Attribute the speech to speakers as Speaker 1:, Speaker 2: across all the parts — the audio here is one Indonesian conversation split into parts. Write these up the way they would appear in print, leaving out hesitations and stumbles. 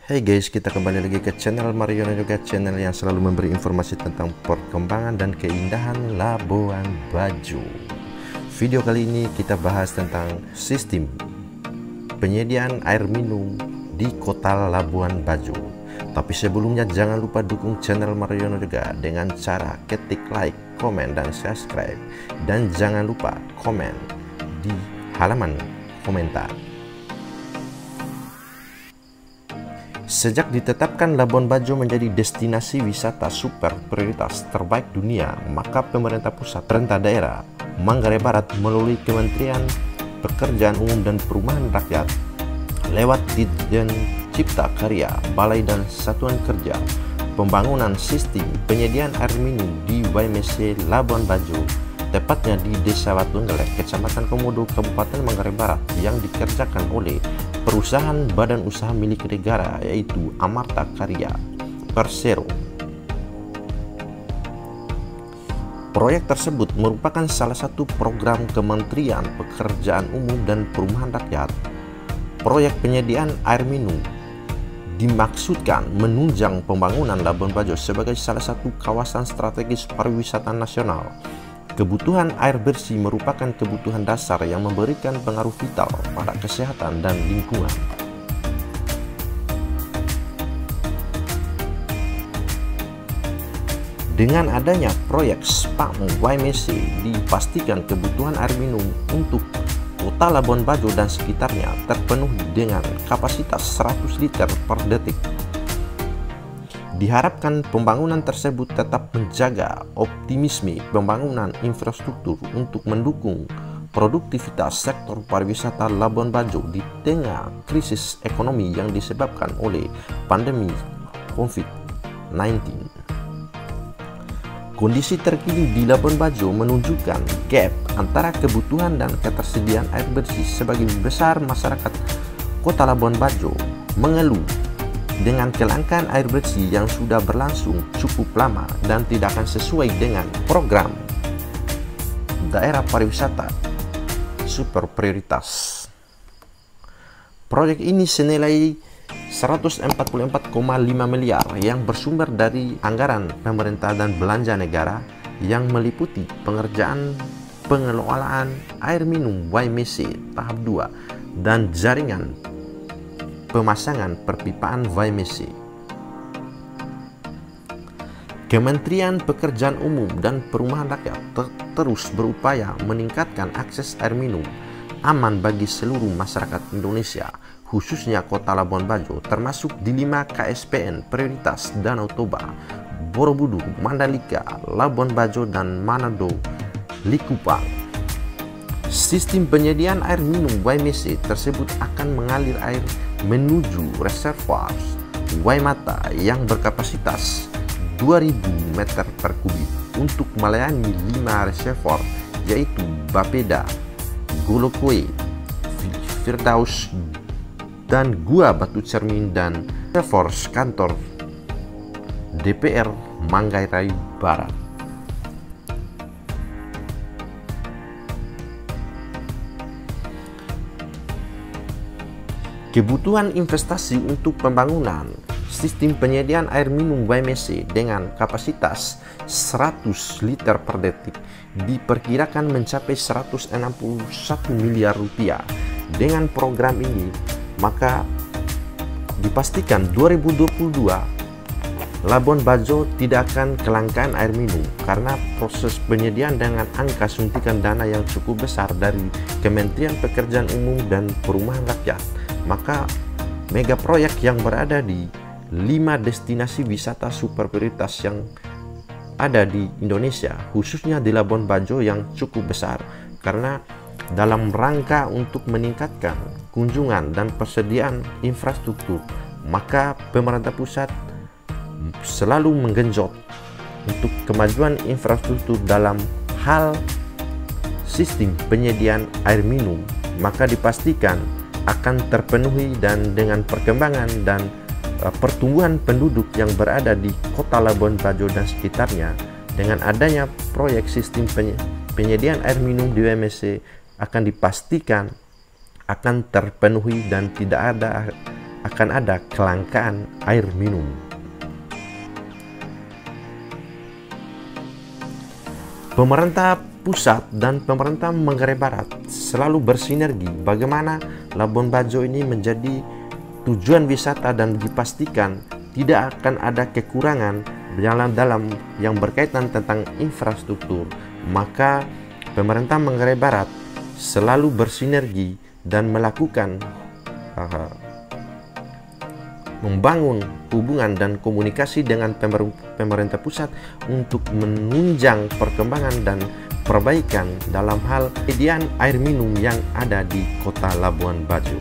Speaker 1: Hey guys, kita kembali lagi ke channel Mario dan juga channel yang selalu memberi informasi tentang perkembangan dan keindahan Labuan Bajo. Video kali ini kita bahas tentang sistem penyediaan air minum di kota Labuan Bajo. Tapi sebelumnya jangan lupa dukung channel Mario dan juga dengan cara ketik like, komen, dan subscribe. Dan jangan lupa komen di halaman komentar. Sejak ditetapkan Labuan Bajo menjadi destinasi wisata super prioritas terbaik dunia, maka pemerintah pusat, pemerintah daerah Manggarai Barat melalui Kementerian Pekerjaan Umum dan Perumahan Rakyat lewat Ditjen Cipta Karya, Balai dan Satuan Kerja Pembangunan Sistem Penyediaan Air Minum di YMC Labuan Bajo, tepatnya di Desa Watunggelek, Kecamatan Komodo, Kabupaten Manggarai Barat, yang dikerjakan oleh perusahaan badan usaha milik negara yaitu Amarta Karya Persero. Proyek tersebut merupakan salah satu program Kementerian Pekerjaan Umum dan Perumahan Rakyat. Proyek penyediaan air minum dimaksudkan menunjang pembangunan Labuan Bajo sebagai salah satu kawasan strategis pariwisata nasional. Kebutuhan air bersih merupakan kebutuhan dasar yang memberikan pengaruh vital pada kesehatan dan lingkungan. Dengan adanya proyek SPAM YMC, dipastikan kebutuhan air minum untuk kota Labuan Bajo dan sekitarnya terpenuhi dengan kapasitas 100 liter per detik. Diharapkan pembangunan tersebut tetap menjaga optimisme pembangunan infrastruktur untuk mendukung produktivitas sektor pariwisata Labuan Bajo di tengah krisis ekonomi yang disebabkan oleh pandemi COVID-19. Kondisi terkini di Labuan Bajo menunjukkan gap antara kebutuhan dan ketersediaan air bersih. Sebagian besar masyarakat kota Labuan Bajo mengeluh dengan kelangkaan air bersih yang sudah berlangsung cukup lama dan tidak akan sesuai dengan program daerah pariwisata super prioritas. Proyek ini senilai 144,5 miliar yang bersumber dari anggaran pemerintah dan belanja negara yang meliputi pengerjaan pengelolaan air minum YMC tahap 2 dan jaringan pemasangan perpipaan YMC. Kementerian Pekerjaan Umum dan Perumahan Rakyat terus berupaya meningkatkan akses air minum aman bagi seluruh masyarakat Indonesia, khususnya kota Labuan Bajo, termasuk di 5 KSPN prioritas Danau Toba, Borobudur, Mandalika, Labuan Bajo, dan Manado Likupang. Sistem penyediaan air minum YMC tersebut akan mengalir air menuju reservoir Waimata yang berkapasitas 2000 meter per kubik untuk melayani 5 reservoir yaitu Bapeda, Golokwe, Firdaus, dan Gua Batu Cermin, dan reservoir kantor DPR Manggarai Barat. Kebutuhan investasi untuk pembangunan sistem penyediaan air minum YMC dengan kapasitas 100 liter per detik diperkirakan mencapai 161 miliar rupiah. Dengan program ini, maka dipastikan 2022 Labuan Bajo tidak akan kelangkaan air minum karena proses penyediaan dengan angka suntikan dana yang cukup besar dari Kementerian Pekerjaan Umum dan Perumahan Rakyat. Maka mega proyek yang berada di 5 destinasi wisata super prioritas yang ada di Indonesia, khususnya di Labuan Bajo, yang cukup besar, karena dalam rangka untuk meningkatkan kunjungan dan persediaan infrastruktur, maka pemerintah pusat selalu menggenjot untuk kemajuan infrastruktur dalam hal sistem penyediaan air minum, maka dipastikan akan terpenuhi. Dan dengan perkembangan dan pertumbuhan penduduk yang berada di kota Labuan Bajo dan sekitarnya, dengan adanya proyek sistem penyediaan air minum di YMC akan dipastikan akan terpenuhi dan tidak akan akan ada kelangkaan air minum. Pemerintah pusat dan pemerintah Manggarai Barat selalu bersinergi bagaimana Labuan Bajo ini menjadi tujuan wisata dan dipastikan tidak akan ada kekurangan dalam yang berkaitan tentang infrastruktur. Maka pemerintah Manggarai Barat selalu bersinergi dan melakukan membangun hubungan dan komunikasi dengan pemerintah pusat untuk menunjang perkembangan dan perbaikan dalam hal penyediaan air minum yang ada di kota Labuan Bajo.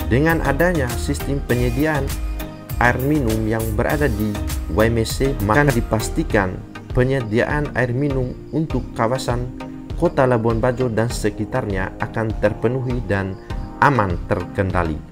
Speaker 1: Dengan adanya sistem penyediaan air minum yang berada di YMC, maka dipastikan penyediaan air minum untuk kawasan kota Labuan Bajo dan sekitarnya akan terpenuhi dan aman terkendali.